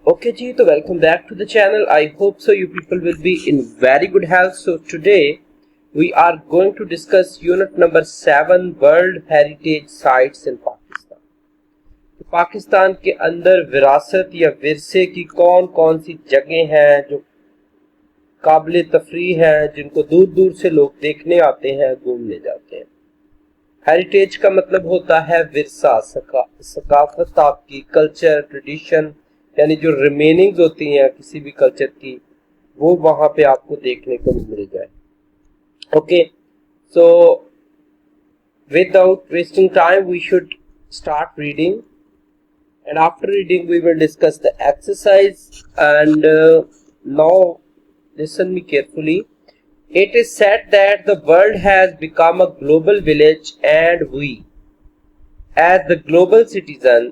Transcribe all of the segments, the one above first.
Okay जी, तो welcome back to the channel. I hope so you people will be in very good health. So today we are going to discuss unit number 7 World Heritage Sites in Pakistan. तो पाकिस्तान के अंदर विरासत या विरसे की कौन कौन सी जगह हैं जो काबिल तफरीह हैं, जिनको दूर दूर से लोग देखने आते हैं, घूमने जाते हैं। हेरिटेज का मतलब होता है विरसा, सकाफत, आपकी कल्चर, ट्रेडिशन, यानी जो रिमेनिंग्स होती हैं किसी भी कल्चर की, वो वहां पे आपको देखने को मिल जाए। Okay, so without wasting time we should start reading, and after reading we will discuss the exercise. And now listen me carefully. It is said that the world has become a global village, and we as the global citizen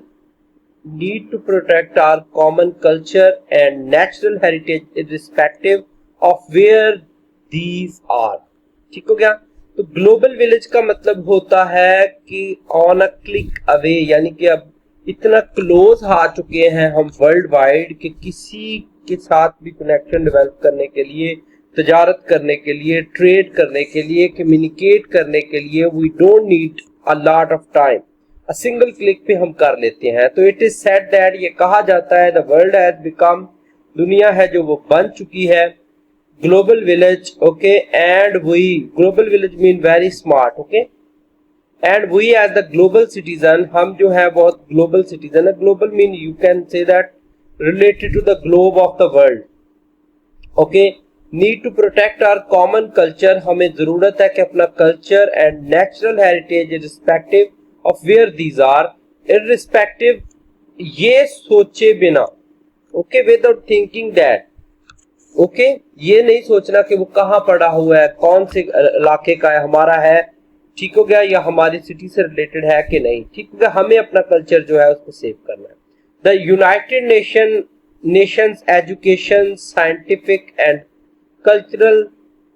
need to protect our common culture and natural heritage irrespective of where these are. ठीक हो गया? तो global village का मतलब होता है कि on a click away, यानी कि अब इतना क्लोज आ चुके हैं हम वर्ल्ड वाइड कि किसी के साथ भी कनेक्शन डेवलप करने के लिए, तजारत करने के लिए, ट्रेड करने के लिए, कम्युनिकेट करने के लिए we don't need a lot of time, a single click पे हम कर लेते हैं। तो इट इज सेड दैट, ये कहा जाता है, द वर्ल्ड हैज बिकम, दुनिया है जो वो बन चुकी है, global village. Okay, and we, global village mean very smart. Okay, and we as the global citizen, हम जो है बहुत ग्लोबल सिटीजन है। Global mean you can say that related to the globe of the world. Okay, need to protect our common culture, हमें जरूरत है कि अपना culture and natural heritage irrespective of where these are, irrespective ये सोचे बिना, okay, without thinking that, okay, ये नहीं सोचना कि वो कहाँ पड़ा हुआ है, कौन से इलाके का है, हमारा है, ठीक हो गया, या हमारी सिटी से रिलेटेड है कि नहीं, ठीक हो गया, हमें अपना कल्चर जो है उसको सेव करना है। The United Nations Education, Scientific and Cultural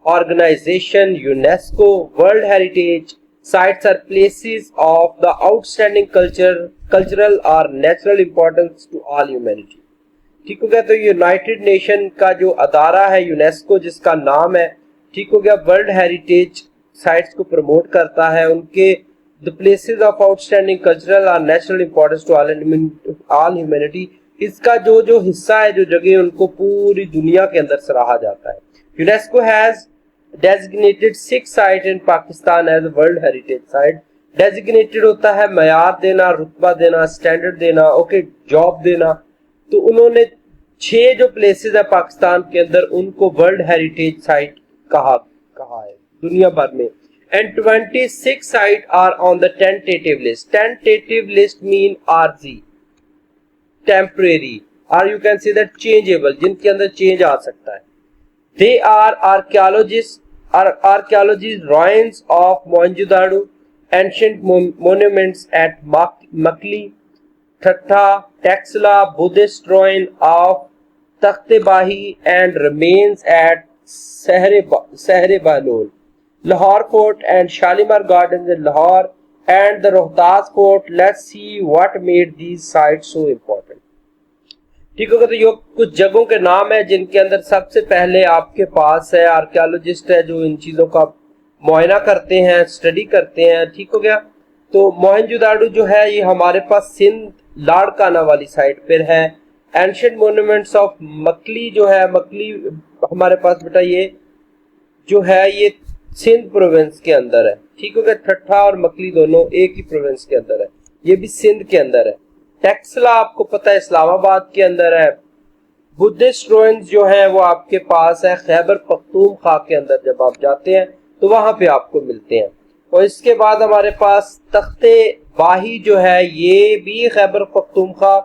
Organization UNESCO world heritage sites are places of the outstanding cultural और natural importance to all humanity. ठीक हो गया, तो यूनाइटेड नेशन का जो अदारा है यूनेस्को, जिसका नाम है, ठीक हो गया, वर्ल्ड हेरिटेज साइट्स को प्रमोट करता है, उनके the places of outstanding cultural और national importance to all humanity, इसका जो जो हिस्सा है, जो जगह, उनको पूरी दुनिया के अंदर सराहा जाता है। UNESCO has designated 6 site in Pakistan as world heritage site. Designated होता है मयार देना, रुतबा देना, स्टैंडर्ड देना, ओके, जॉब देना। तो उन्होंने 6 जो प्लेसेस है पाकिस्तान के अंदर, उनको वर्ल्ड हेरिटेज साइट कहा है दुनिया भर में। And 26 site are on the tentative list. Tentative list mean आरजी, टेम्परेरी, और you can say that changeable, जिनके अंदर चेंज आ सकता है। They are archaeologist ruins of Mohenjo-daro, ancient monuments at Makli, Thatta, Taxila, Buddhist ruin of Takhte-Bahi, and remains at Sehre-Bahlol, Lahore Fort and Shalimar Gardens in Lahore, and the Rohtas Fort. Let's see what made these sites so important. ठीक होगा, तो ये कुछ जगहों के नाम है जिनके अंदर सबसे पहले आपके पास है आर्कियोलॉजिस्ट है जो इन चीजों का मुआयना करते हैं, स्टडी करते हैं। ठीक हो गया, तो मोहनजोदाड़ो जो है ये हमारे पास सिंध लाड़काना वाली साइड पर है। एंशिएंट मोन्यूमेंट्स ऑफ मकली जो है, मकली हमारे पास बेटा ये जो है ये सिंध प्रोविंस के अंदर है। ठीक हो गया, ठट्ठा और मकली दोनों एक ही प्रोविंस के अंदर है, ये भी सिंध के अंदर है। टैक्सला आपको पता है इस्लामाबाद के अंदर है। बुद्धिस्ट रुइंस जो है वो आपके पास है खैबर पख्तूनख्वा के अंदर, जब आप जाते हैं तो वहां पे आपको मिलते हैं। और इसके बाद हमारे पास तख्ते बाही जो है, ये भी खैबर पख्तूनख्वा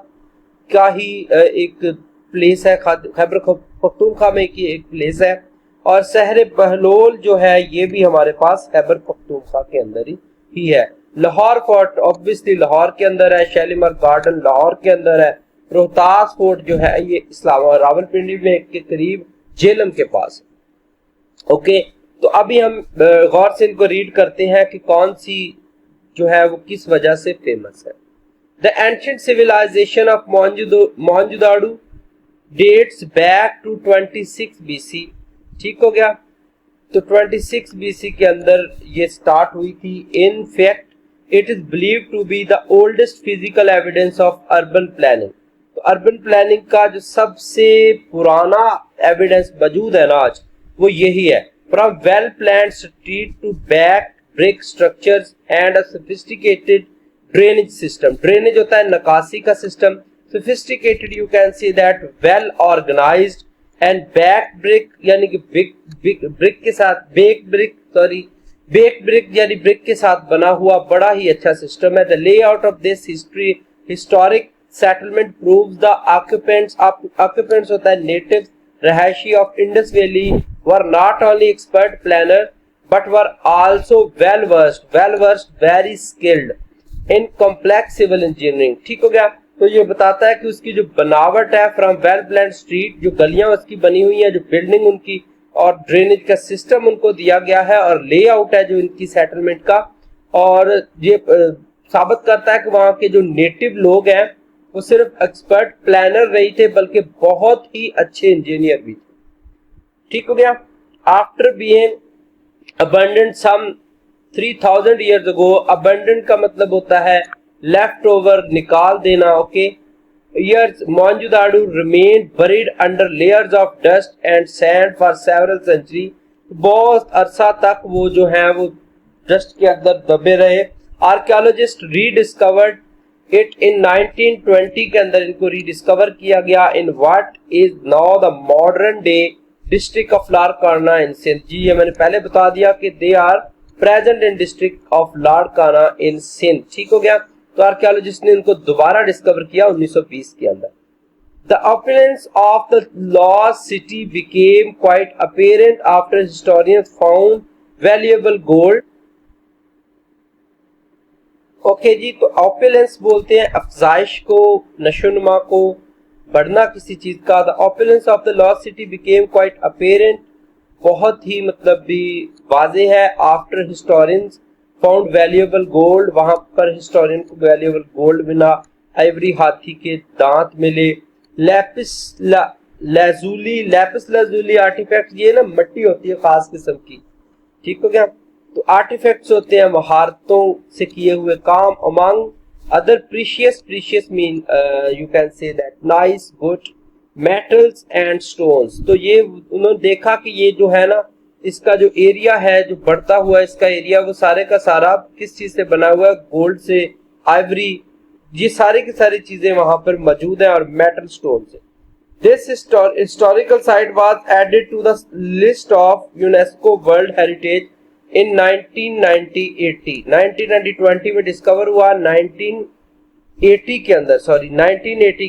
का ही एक प्लेस है, खैबर पख्तूनख्वा में की एक प्लेस है। और सहरे बहलोल जो है ये भी हमारे पास खैबर पख्तूनख्वा के अंदर ही है। लाहौर फोर्ट ऑब्वियसली लाहौर के अंदर है। शालीमार गार्डन लाहौर के अंदर है। रोहतास फोर्ट जो है ये इस्लामाबाद रावलपिंडी में के करीब जेलम के पास। ओके, तो अभी हम गौर से इनको रीड करते हैं कि कौन सी जो है वो किस वजह से फेमस है। The ancient civilisation of Mohenjodaro dates back to 26 BC। ठीक हो गया, तो 26 BC के अंदर ये स्टार्ट हुई थी। In fact it is believe to be the oldest physical evidence of urban planning. तो अर्बन प्लानिंग का जो सबसे पुराना एविडेंस मौजूद है ना आज, वो यही है। From well planned street to baked brick structures and a sophisticated drainage system. Drainage होता है नकासी का system, sophisticated you can see that well organised and baked brick यानी कि ब्रिक के साथ बेक ब्रिक यानी ब्रिक के साथ बना हुआ बड़ा ही अच्छा सिस्टम है। The layout of this historic settlement proves the occupants होता है नेटिव्स रहायशी of Indus valley were not only expert planner but were also well versed very skilled in complex civil engineering. ठीक हो गया, तो ये बताता है कि उसकी जो बनावट है फ्रॉम वेल प्लान्ड स्ट्रीट, जो गलियां उसकी बनी हुई है, जो बिल्डिंग उनकी और ड्रेनेज का सिस्टम उनको दिया गया है और लेआउट है जो इनकी सेटलमेंट का, और ये साबित करता है कि वहां के जो नेटिव लोग हैं वो सिर्फ एक्सपर्ट प्लानर नहीं थे बल्कि बहुत ही अच्छे इंजीनियर भी थे। ठीक हो गया। आफ्टर बीइंग अबंडेंट सम 3000 years ago, अबंडेंट का मतलब होता है लेफ्ट ओवर, निकाल देना। Okay, years Mohenjo-daro remained buried under layers of dust and sand for several centuries। बहुत अरसा तक वो जो है वो डस्ट के अंदर दबे रहे। आर्कियोलॉजिस्ट रीडिस्कवर्ड इट इन 1920 के अंदर इनको रीडिस्कवर किया गया in what is now the modern day district of Larkana in Sindh. जी ये मैंने पहले बता दिया कि they are present in district of Larkana in Sindh. ठीक हो गया, तो आर्कियोलॉजिस्ट ने इनको दोबारा डिस्कवर किया 1920 के अंदर। The appearance of the lost city became quite apparent after historians found valuable gold. Okay जी, तो ऑपुलेंस बोलते हैं अफजाइश को, नशोनुमा को, बढ़ना किसी चीज का। The opulence of the lost city became quite apparent, बहुत ही मतलब भी वाजे है। After historians found valuable gold, वहां पर हिस्टोरियन को वैल्यूएबल गोल्ड मिला। आइवरी, हाथी के दांत मिले। लैपिस लाजुली आर्टिफैक्ट, ये ना मिट्टी होती है खास किस्म की। ठीक हो गया, तो आर्टिफैक्ट्स होते हैं महारतों से किए हुए काम। Among other precious mean you can say that nice good metals and stones. तो ये उन्होंने देखा कि ये जो है ना, इसका जो एरिया है, जो बढ़ता हुआ इसका एरिया, वो सारे का सारा किस चीज से बना हुआ है? गोल्ड से, आइवरी, ये सारी की सारी चीजें वहां पर मौजूद है, और मेटल स्टोन से। This historical site was added to the list of UNESCO world heritage in 1920 में डिस्कवर हुआ। 1980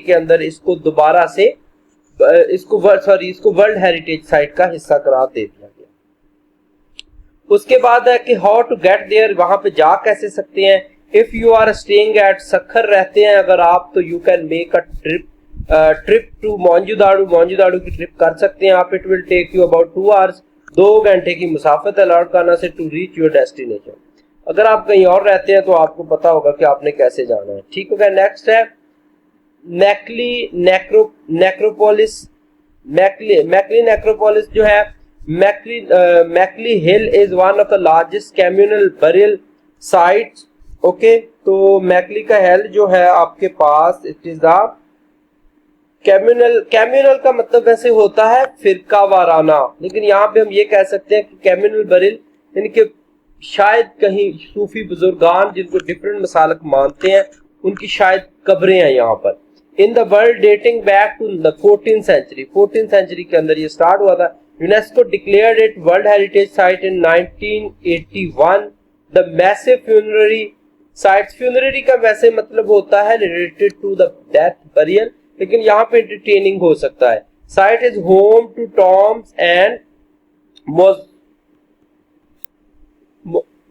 के अंदर इसको दोबारा से इसको वर्ल्ड हेरिटेज साइट का हिस्सा करार दे दिया गया। उसके बाद है कि हाउ टू गेट देयर, वहां पे जा कैसे सकते हैं। If you are staying at Sukkur रहते हैं अगर आप, तो you can make a trip to Mohenjodaro की ट्रिप कर सकते हैं आप। It will take you about 2 hours, 2 घंटे की मुसाफत है लाड़काना से टू रीच योर डेस्टिनेशन। अगर आप कहीं और रहते हैं तो आपको पता होगा कि आपने कैसे जाना है। ठीक हो गया। नेक्स्ट है मैकली नेक्रोपोलिस जो है, Makli hill is one of the largest communal burial sites. Okay, तो मैकली का हिल जो है आपके पास, इट इज द कम्युनल का मतलब वैसे होता है फिरका वाराना, लेकिन यहाँ पे हम ये कह सकते हैं कि कम्युनल बरियल यानी कि शायद कहीं सूफी बुजुर्गान जिनको डिफरेंट मसालक मानते हैं उनकी शायद कब्रें हैं यहाँ पर। In the world dating back to the 14th century के अंदर ये स्टार्ट हुआ था। UNESCO declared it world heritage site in 1981। The massive funerary sites, funerary का वैसे मतलब होता है related to the death burial, लेकिन यहाँ पे एंटरटेनिंग हो सकता है। Site is home to tombs and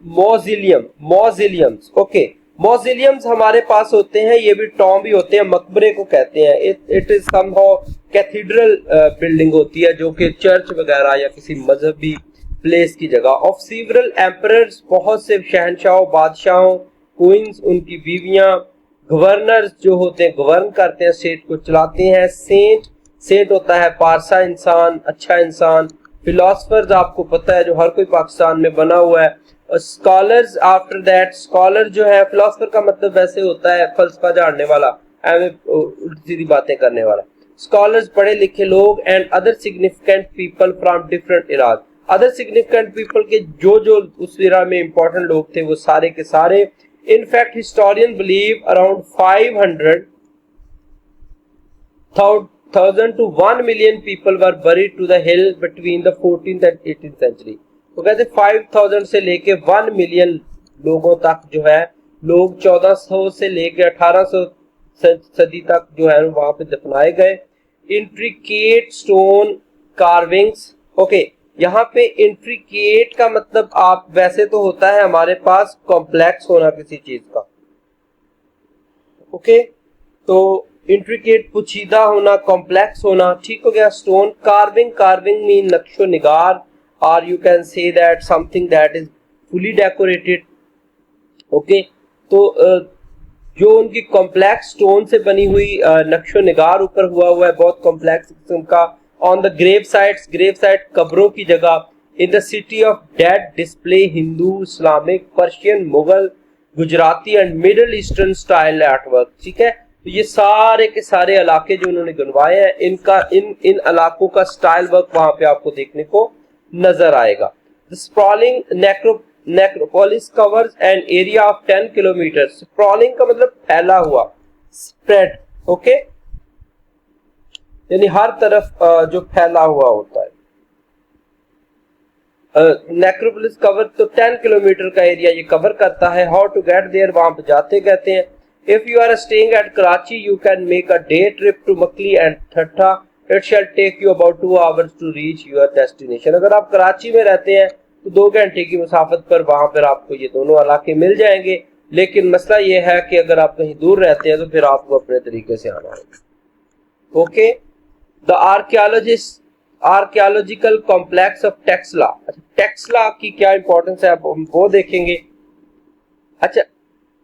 mausoleums. Okay, mausoleums हमारे पास होते हैं, ये भी टॉम भी होते हैं, मकबरे को कहते हैं। It is somehow cathedral building होती है जो कि चर्च वगैरह या किसी मजहबी प्लेस की जगह। ऑफ सीवरल एम्परर्स, बहुत से शहनशाहों, बादशाहों, क्वींस, उनकी बीवियां, गवर्नर्स जो होते हैं गवर्न करते हैं, स्टेट को चलाते हैं। सेंट सेंट होता है पारसा इंसान, अच्छा इंसान। फिलोसफर्स आपको पता है जो हर कोई पाकिस्तान में बना हुआ है। और स्कॉलर्स आफ्टर दैट, स्कॉलर जो है, फिलोसफर का मतलब वैसे होता है फलसफा जानने वाला, उल्टी सीधी बातें करने वाला। स्कॉलर्स पढ़े लिखे लोग and other significant people from different Ira's, other significant people के जो जो उस इरा में इंपॉर्टेंट लोग थे वो सारे के सारे। In fact historian believe around 500,000 to 1 million people were buried to the hill between the 14th and 18th century। तो कहते 5,000 से लेके 1 मिलियन लोगों तक जो है, लोग 1400 से लेके 1800 सदी तक जो है वहां पे दफनाए गए। इंट्रिकेट स्टोन कार्विंग्स, ओके, यहाँ पे इंट्रिकेट का मतलब आप वैसे तो होता है हमारे पास कॉम्प्लेक्स होना किसी चीज का, ओके, तो इंट्रिकेट पुचीदा होना, कॉम्प्लेक्स होना, ठीक हो गया। स्टोन कार्विंग, कार्विंग मीन नक्शो निगार, और you can say that something that is fully decorated, okay. तो जो उनकी कॉम्प्लेक्स स्टोन से बनी हुई नक्शो निगार ऊपर हुआ है बहुत कॉम्प्लेक्स किस्म का। On the grave sites, grave site कब्रों की जगह। In the city of dead display Hindu, Islamic, Persian, Mughal, Gujarati and middle eastern style artwork, ठीक है। तो ये सारे के सारे इलाके जो उन्होंने गिनवाए हैं, इनका इन इलाकों का स्टाइल वर्क वहां पे आपको देखने को नजर आएगा। The sprawling necropolis covers an area of 10 kilometre. Sprawling का मतलब फैला हुआ, स्प्रेड, ओके, यानी हर तरफ जो फैला हुआ होता है। नेक्रोपोलिस कवर तो 10 किलोमीटर का एरिया ये कवर करता है। हाउ टू गेट देयर, वहां पे जाते कहते हैं। If you are staying at Karachi, you can make a day trip to Makli and Thatta. It shall take you about 2 hours to reach your destination. अगर आप कराची में रहते हैं तो 2 घंटे की मुसाफत पर वहां पर आपको ये दोनों इलाके मिल जाएंगे। लेकिन मसला ये है कि अगर आप कहीं दूर रहते हैं तो फिर आपको अपने तरीके से आना होगा। Okay, the archaeological complex of Taxila. Taxila की क्या इंपॉर्टेंस है हम वो देखेंगे। अच्छा,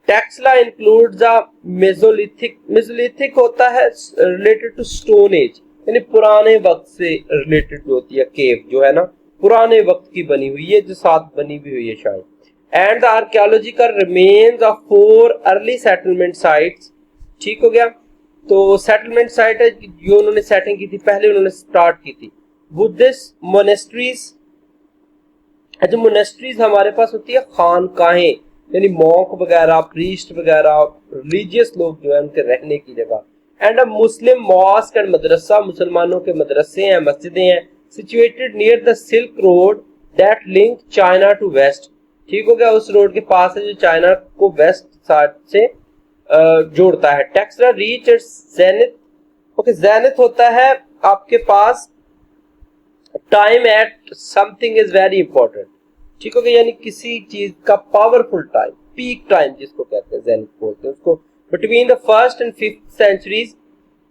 Taxila includes a Mesolithic, Mesolithic होता है रिलेटेड टू स्टोन एज, यानी पुराने वक्त से रिलेटेड जो होती है केव जो है ना, पुराने वक्त की बनी हुई है, जो साथ बनी भी हुई है शायद। And the archaeological remains of 4 early settlement sites, ठीक हो गया। तो सेटलमेंट साइट है जो उन्होंने सेटिंग की थी, पहले उन्होंने स्टार्ट की थी। बुद्धिस्ट मोनेस्ट्रीज, जो मोनेस्ट्रीज हमारे पास होती है खानकाहें, यानी मॉन्क वगैरह, प्रीस्ट वगैरह, रिलीजियस लोग जो है उनके रहने की जगह। And a Muslim mosque and madrasa, मुसलमानों के मदरसे हैं, मस्जिदें हैं, situated near the silk road that link China to west, ठीक हो गया। उस रोड के पास है जो चाइना को वेस्ट साइड से जोड़ता है। Taxila reach its zenith, okay, zenith होता है आपके पास time at something is very important, ठीक हो गया, यानी किसी चीज का पावरफुल टाइम, पीक टाइम जिसको कहते हैं, जेनिथ बोलते हैं उसको। Between the 1st and 5th centuries,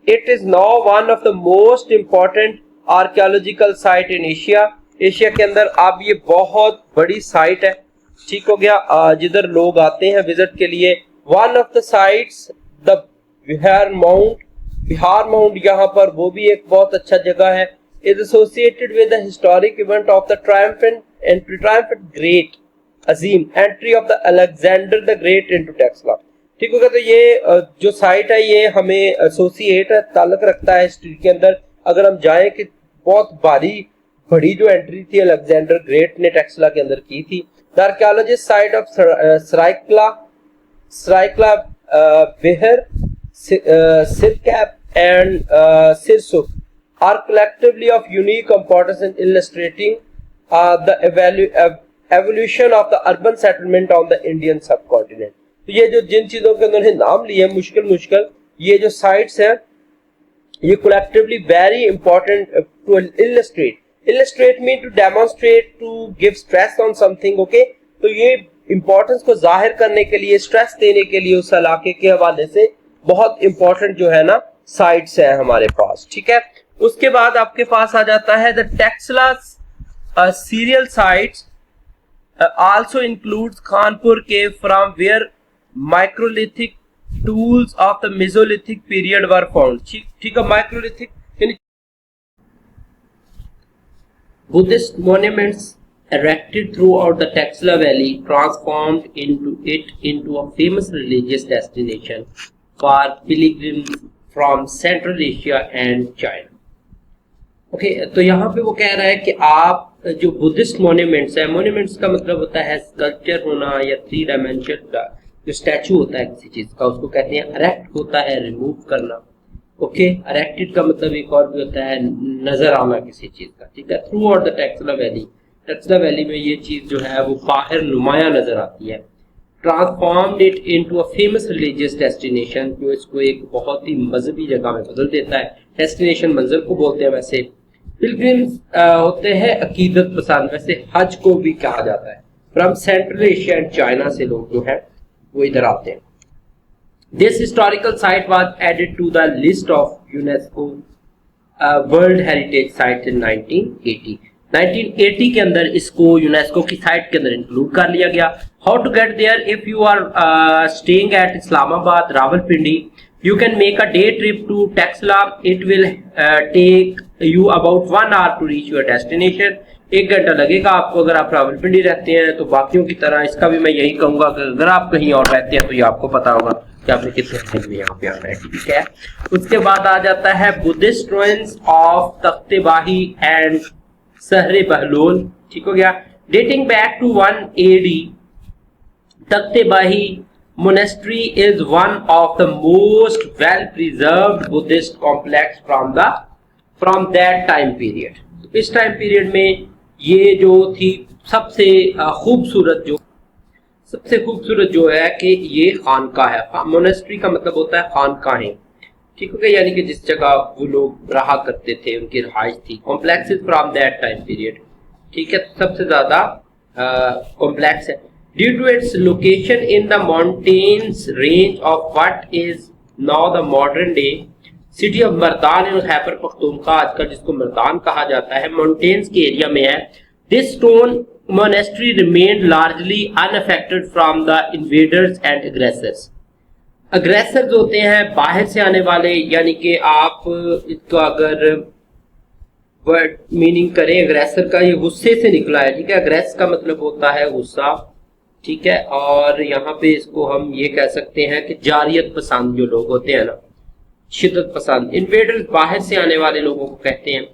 it is now one of the most important archaeological site in Asia। Asia के अंदर अब ये बहुत बड़ी साइट है, ठीक हो गया, जिधर लोग आते हैं विजिट के लिए। One of the sites the Bihar mount यहाँ पर वो भी एक बहुत अच्छा जगह है। is associated with the historic event of the triumphant great अजीम entry of the Alexander the great into Taxila, ठीक होगा। तो ये जो साइट है ये हमें एसोसिएट है, ताल्लुक रखता है हिस्ट्री के अंदर। अगर हम जाएं कि बहुत बड़ी जो एंट्री थी अलेक्जेंडर ग्रेट ने टेक्सला के अंदर की थी। The archaeologist site of Saraikala Bhir, Sirkap and Sirsukh are collectively of unique importance in illustrating the evolution of the urban settlement on the Indian subcontinent। तो ये जो जिन चीजों के उन्होंने नाम लिए मुश्किल ये जो साइट्स हैं ये collectively very important to illustrate mean to demonstrate, to give stress on something, okay। तो ये इंपॉर्टेंस को जाहिर करने के लिए, स्ट्रेस देने के लिए उस इलाके के हवाले से बहुत इंपॉर्टेंट जो है ना साइट्स है हमारे पास, ठीक है। उसके बाद आपके पास आ जाता है the Taxila serial sites also includes Khanpur cave from where microlithic tools of the mesolithic period were found, ठीक है। Microlithic Buddhist monuments erected throughout the Taxila Valley transformed into a famous religious destination for pilgrims from Central Asia and China. Okay तो यहाँ पे वो कह रहा है कि आप जो बुद्धिस्ट मोन्यूमेंट्स है, मोन्यूमेंट्स का मतलब होता है स्कल्पचर होना या 3 डायमेंशन का जो स्टैचू होता है किसी चीज का, उसको कहते हैं अरेक्ट होता है रिमूव करना। ओके अरेक्टेड का मतलब एक और भी होता है नजर आना किसी चीज का, ठीक है। Through out the Taxila valley में ये चीज जो है वो बाहर नुमाया नजर आती है। Transformed it into a famous religious destination, जो इसको एक बहुत ही मजहबी जगह में बदल देता है। डेस्टिनेशन मंजिल को बोलते हैं। वैसे पिलग्रिम्स होते हैं अकीदत पसंद, वैसे हज को भी कहा जाता है। From central Asia and China से लोग जो है वो इधर आते हैं। This historical site was added to the list of UNESCO world heritage site in 1980 के अंदर इसको यूनेस्को की साइट के अंदर इंक्लूड कर लिया गया। How to get there? If you are staying at Islamabad Rawalpindi, you can make a day trip to Taxila. It will take you about 1 hour to reach your destination. 1 घंटा लगेगा आपको अगर आप रावलपिंडी रहते हैं। तो बाकियों की तरह इसका भी मैं यही कहूंगा कि अगर आप कहीं और रहते हैं तो ये आपको पता होगा कि आपने कितने दिन में यहाँ पे आना है, ठीक है। उसके बाद आ जाता है Buddhist ruins of Takht-i-Bahi and Sahri Bahlol, ठीक हो गया। Dating back to 1 AD, Takht-i-Bahi monastery is one of the most well preserved Buddhist complex from that time period. इस टाइम पीरियड में ये जो थी सबसे खूबसूरत जो है कि ये खानका है। मोनेस्ट्री का मतलब होता है खानकाहें, ठीक हो गया, यानी कि जिस जगह वो लोग रहा करते थे, उनकी रहाइश थी। Complexes from that time period, ठीक है, सबसे ज्यादा कॉम्प्लेक्स है। Due to its location in the mountains range of what is now the modern day city of Mardan in Khyber Pakhtunkhwa, आजकल जिसको मर्दान कहा जाता है, माउंटेन्स के एरिया में है। This stone monastery remained largely unaffected from the invaders and aggressors. Aggressors होते हैं बाहर से आने वाले, यानी कि आप इसको अगर वर्ड मीनिंग करें अग्रेसर का, ये गुस्से से निकला है, ठीक है। अग्रेस का मतलब होता है गुस्सा, ठीक है। और यहाँ पे इसको हम ये कह सकते हैं कि जारियत पसंद जो लोग होते हैं ना, शिद्दत पसंद। इन्वेडर्स बाहर से आने वाले लोगों को कहते हैं,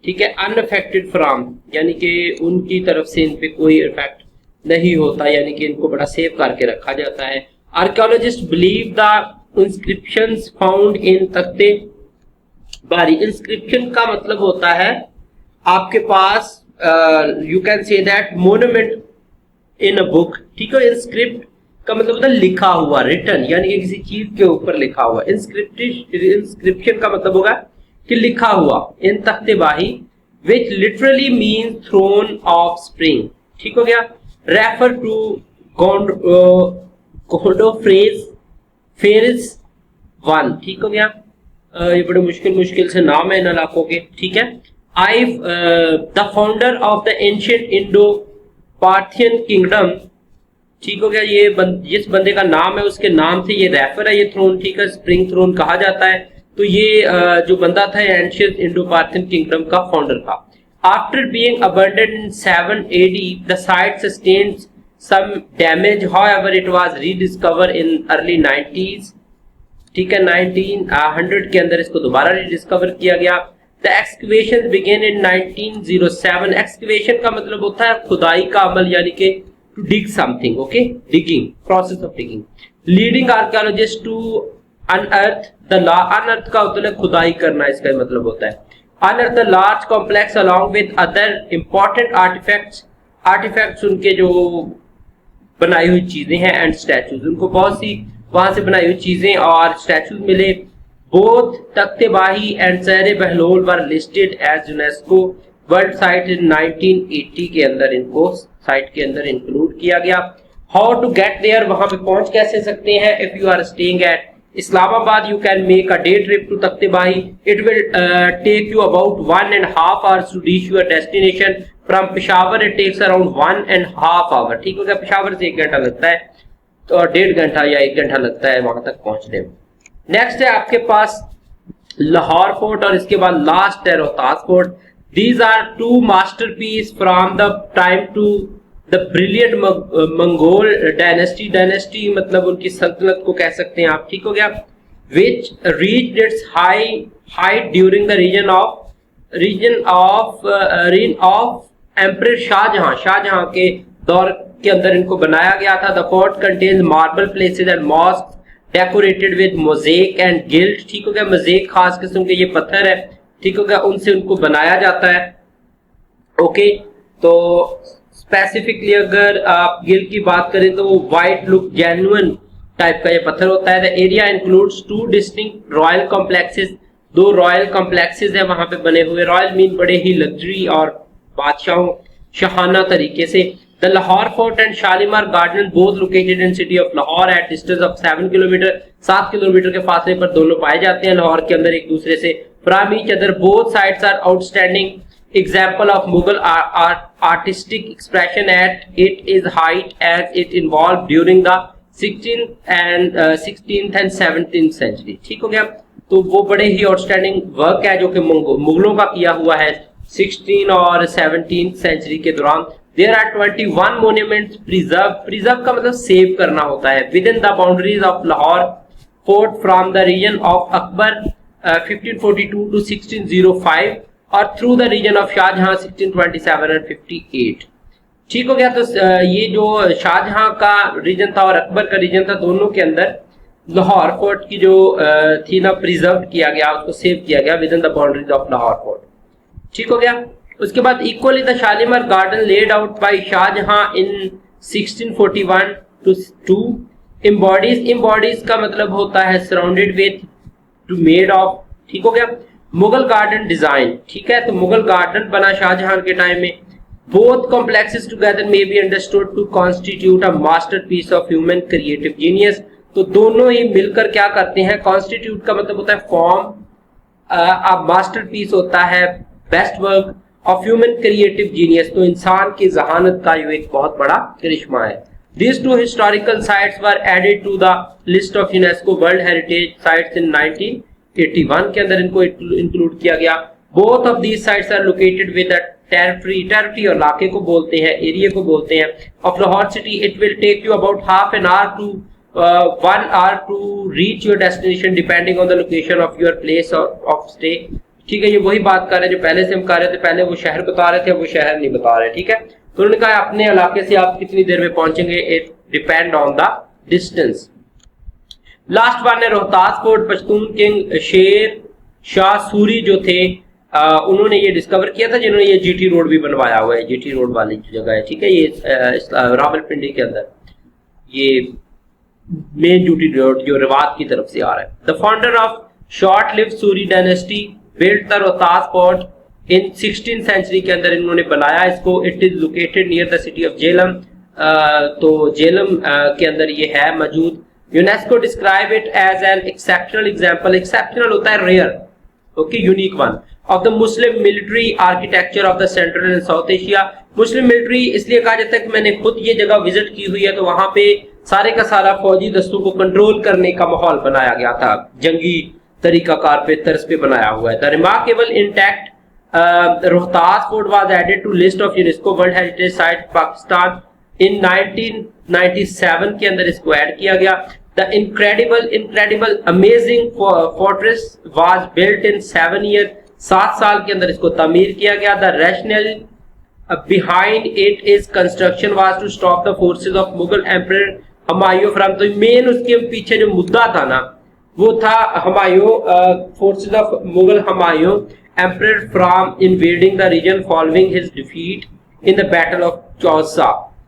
ठीक है। अनअफेक्टेड फ्रॉम यानी कि उनकी तरफ से इन पे कोई इफेक्ट नहीं होता, यानी कि इनको बड़ा सेव करके रखा जाता है। Archaeologist believe the inscriptions found in Takhte Bahi. Inscription का मतलब होता है आपके पास you can say that monument in a book, ठीक है। इंस्क्रिप्ट का मतलब होता है लिखा हुआ, रिटन, यानी कि किसी चीज के ऊपर लिखा हुआ। इंस्क्रिप्शन का मतलब होगा कि लिखा हुआ। In Takhtebahi which literally means throne of spring, ठीक हो गया। रेफर टू गोंडोफ्रेज फेरिस 1, ठीक हो गया। ये बड़े मुश्किल से नाम है इन इलाकों के, ठीक है। The founder of the ancient Indo Parthian kingdom, ठीक हो गया। ये जिस बंदे का नाम है उसके नाम से ये रेफर है, ये थ्रोन, ठीक है, स्प्रिंग थ्रोन कहा जाता है। तो ये जो बंदा था एंशियंट इंडो पार्थियन किंगडम का फाउंडर था। After being abandoned in 7 AD, the site sustained some damage, however it was rediscovered in early 90s, ठीक है। 1900 के अंदर इसको दोबारा रीडिस्कवर किया गया। The excavations began in 1907. Excavation का मतलब होता है खुदाई का अमल, यानी कि to dig something, okay? Digging, process of digging. Leading archaeologists to unearth the unearth का होता है खुदाई करना, इसका मतलब होता है unearth the large complex along with other important artifacts. Artifacts उनके जो बनाई हुई चीजें हैं and statues, उनको बहुत सी वहां से बनाई हुई चीजें और statues मिले। Both तख्तेबाही and सहरे Bahlol were listed as UNESCO World Site in 1980 के अंदर इनको साइट के अंदर इंक्लूड किया गया। How to get there, वहां पे पहुंच कैसे सकते हैं? If you are staying at Islamabad, you can make a day trip to तख्तेबाही. It will take you about 1.5 hours to reach your destination. From Peshawar it takes around 1.5 hour, ठीक हो गया। पेशावर से 1 घंटा लगता है, तो 1.5 घंटा या 1 घंटा लगता है वहां तक पहुंचने में। नेक्स्ट है आपके पास लाहौर फोर्ट और इसके बाद लास्ट है Rohtas fort. These are two masterpieces from the time to the brilliant Mongol dynasty. Dynasty मतलब उनकी सल्तनत को कह सकते हैं आप, ठीक हो गया. Which reached its height during the reign of Emperor Shahjahan. Shahjahan के दौर के अंदर इनको बनाया गया था. The fort contains marble places and mosques decorated with mosaic and gilt. ठीक हो गया. मोज़ेक खास किस्म के ये पत्थर है, ठीक हो गया, उनसे उनको बनाया जाता है. ओके, तो स्पेसिफिकली अगर आप गिल्ट की बात करें तो वो व्हाइट लुक जेन्युइन टाइप का ये पत्थर होता है. The area includes two distinct royal complexes. दो रॉयल कॉम्प्लेक्सेस है वहां पे बने हुए. रॉयल मीन बड़े ही लग्जरी और बादशाहों शाहाना तरीके से. The Lahore fort and Shalimar garden both located in city of Lahore at distance of 7 kilometre. 7 kilometre के फासले पर दोनों पाए जाते हैं लाहौर के अंदर एक दूसरे से. From each other both sides are outstanding example of Mughal artistic expression at its height as it evolved during the 16th and 17th century. ठीक हो गया. तो वो बड़े ही आउटस्टैंडिंग वर्क है जो कि मुगलों का किया हुआ है 16 और 17th सेंचुरी के दौरान. There are 21 monuments preserved. Preserve का मतलब सेव करना होता है. Within the boundaries of Lahore fort from the region of Akbar 1542 to 1605 और through the region of Shahjahan 1627 and 58. ठीक हो गया. तो ये जो शाहजहां का रीजन था और अकबर का रीजन था, दोनों के अंदर लाहौर फोर्ट की जो थी ना प्रिजर्व किया गया, उसको सेव किया गया within the boundaries of Lahore fort. ठीक हो गया. उसके बाद equally the Shalimar garden laid out by Shahjahan in 1641 to embodies का मतलब होता है surrounded with, to made of. ठीक हो गया. मुगल गार्डन डिजाइन, ठीक है. तो मुगल गार्डन बना शाहजहां के टाइम में. Both complexes together may be understood to constitute a masterpiece of human creative genius. तो दोनों ही मिलकर क्या करते हैं, कॉन्स्टिट्यूट का मतलब होता है फॉर्म, अब मास्टरपीस होता है best work of human creative genius. तो इंसान की जहानत का ये एक बहुत बड़ा करिश्मा है. These two historical sites were added to the list of UNESCO World Heritage Sites in 1981 के अंदर इनको इंक्लूड किया गया. Both of these sites are located with the territory और इलाके को बोलते हैं, एरिया को बोलते हैं, of Lahore city. It will take you about half an hour to 1 hour to reach your destination depending on the location of your place of stay. ठीक है. ये वही बात कर रहे हैं जो पहले से हम कर रहे थे. पहले वो शहर बता रहे थे, वो शहर नहीं बता रहे. ठीक है. तो उन्होंने कहा अपने इलाके से आप कितनी देर में पहुंचेंगे, it depend on the distance. Last one है रोहतास फोर्ट. पश्तून किंग शेर शाह सूरी जो थे उन्होंने ये डिस्कवर किया था, जिन्होंने ये जीटी रोड भी बनवाया हुआ है. जीटी रोड वाली जगह है, ठीक है, ये रावलपिंडी के अंदर ये मेन जीटी रोड जो रिवात की तरफ से आ रहा है. The founder of short lived Suri dynasty built the Rohtas fort in 16th century के अंदर इन्होंने बनाया इसको. It is located near the city of Jhelum. तो जेलम के अंदर ये है मौजूद. UNESCO describe it as an exceptional example. Exceptional होता है rare, okay, unique one of the Muslim military architecture of the central and south Asia. Muslim military इसलिए कहा जाता है कि मैंने खुद ये जगह विजिट की हुई है, तो वहां पे सारे का सारा फौजी दस्तों को कंट्रोल करने का माहौल बनाया गया था, जंगी तरीकाकार पे तर्ज पे बनाया हुआ है. The remarkable intact Rohtas Fort was added to list of UNESCO World Heritage Site Pakistan in 1997 के अंदर इसको ऐड किया गया. The incredible amazing fortress was built in 7 years. 7 साल के अंदर इसको तामीर किया गया. The rationale behind it is construction was to stop the forces of Mughal Emperor Humayun from. तो मेन उसके पीछे जो मुद्दा था ना वो था Humayun, forces of Mughal Humayun emperor from invading the region following his defeat in the battle of Chausa.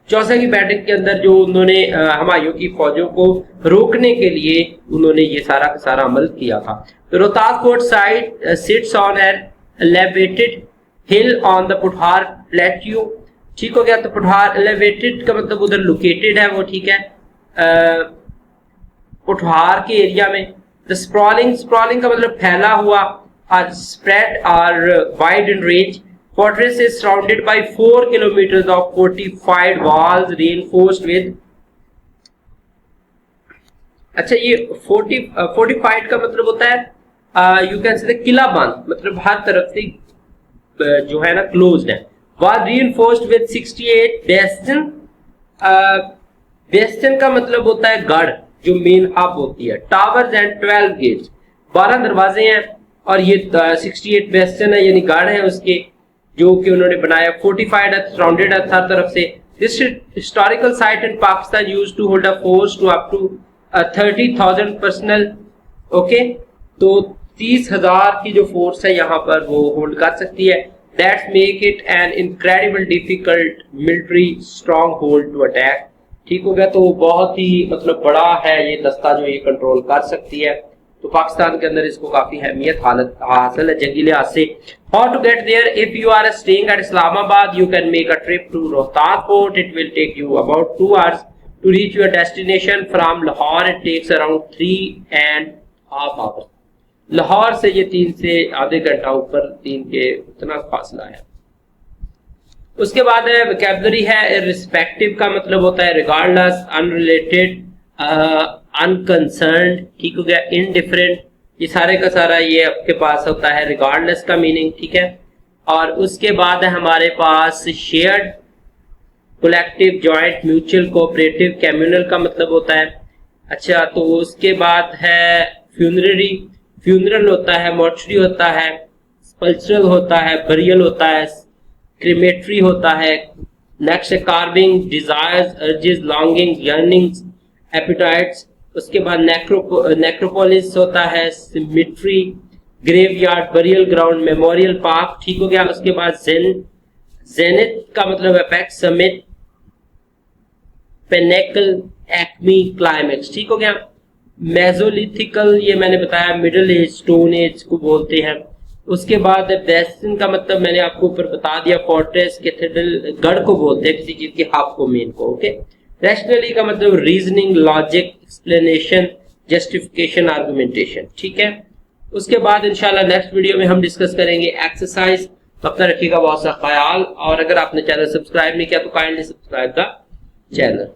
Chausa की बैटल के अंदर जो उन्होंने हुमायूं की फौजों को रोकने के लिए उन्होंने ये सारा का सारा अमल किया था. Rohtas fort site sits on an elevated hill on the Potwar plateau. ठीक हो गया. तो पुठार एलिवेटेड का मतलब उधर लोकेटेड है वो, ठीक है, पुठार के एरिया में. द स्प्रॉलिंग का मतलब फैला हुआ, are spread are wide in range. Fortress is surrounded by 4 kilometers of fortified walls reinforced with. अच्छा, ये fortified का मतलब होता है यू कैन से किला बंद, मतलब हर तरफ से जो है ना क्लोज्ड है। Was reinforced with 68 बेस्टन। बेस्टन का मतलब होता है गढ़, जो मेन हब होती है। टावर्स एंड 12 गेट्स, 12 दरवाजे हैं और ये 68 बेस्टन है, यानी गढ़ है उसके, जो कि उन्होंने बनाया। फोर्टिफाइड सराउंडेड हर तरफ से। This historical site in Pakistan used to hold a force to up to 30,000 personnel. Okay, तो 30,000 की जो फोर्स है यहाँ पर वो होल्ड कर सकती है। That's make it an incredible difficult military stronghold to attack. ठीक हो गया, तो बहुत ही मतलब बड़ा है ये दस्ता जो ये कंट्रोल कर सकती है। तो पाकिस्तान के अंदर इसको काफी अहमियत हासिल है जंगी लिहाज से। How to get there? If you are staying at Islamabad you can make a trip to Rohtas fort. It will take you about 2 hours to reach your destination. From Lahore it takes around 3.5 hours. Lahore से ये 3 से आधे घंटा ऊपर 3 के उतना फासला है। उसके बाद है वोकैबुलरी है। इररिस्पेक्टिव का मतलब होता है रिगार्डलेस, अनरिलेटेड, अनकंसर्न्ड। ठीक हो गया। इनडिफरेंट, ये सारे का सारा ये आपके पास होता है रिगार्डलेस का मीनिंग। ठीक है। और उसके बाद है हमारे पास shared, collective, joint, mutual, cooperative, communal का मतलब होता है। अच्छा, तो उसके बाद है फ्यूनररी। फ्यूनरल होता है, मोर्चरी होता है, स्पल्चरल होता है, बरियल होता है, क्रीमेटरी होता है। नेक्स्ट है craving, desires, urges, longing, yearnings, appetites. उसके बाद नेक्रोपोलिस होता है, cemetery, graveyard, burial ground, memorial park. ठीक हो गया। उसके बाद जेनिथ का मतलब apex, summit, pinnacle, acme, climax. ठीक हो गया। मेसोलिथिकल, ये मैंने बताया मिडिल एज, स्टोन एज को बोलते हैं। उसके बाद बेस्टन का मतलब मैंने आपको ऊपर बता दिया, फोर्ट्रेस, कैथेड्रल, गढ़ को बोलते हैं किसी चीज के हब को, मेन को। ओके। रैशनली का मतलब reasoning, logic, explanation, justification, argumentation. ठीक है। उसके बाद इंशाल्लाह नेक्स्ट वीडियो में हम डिस्कस करेंगे एक्सरसाइज। तो अपना रखिएगा बहुत सा ख्याल, और अगर आपने चैनल सब्सक्राइब नहीं किया तो काइंडली सब्सक्राइब द चैनल।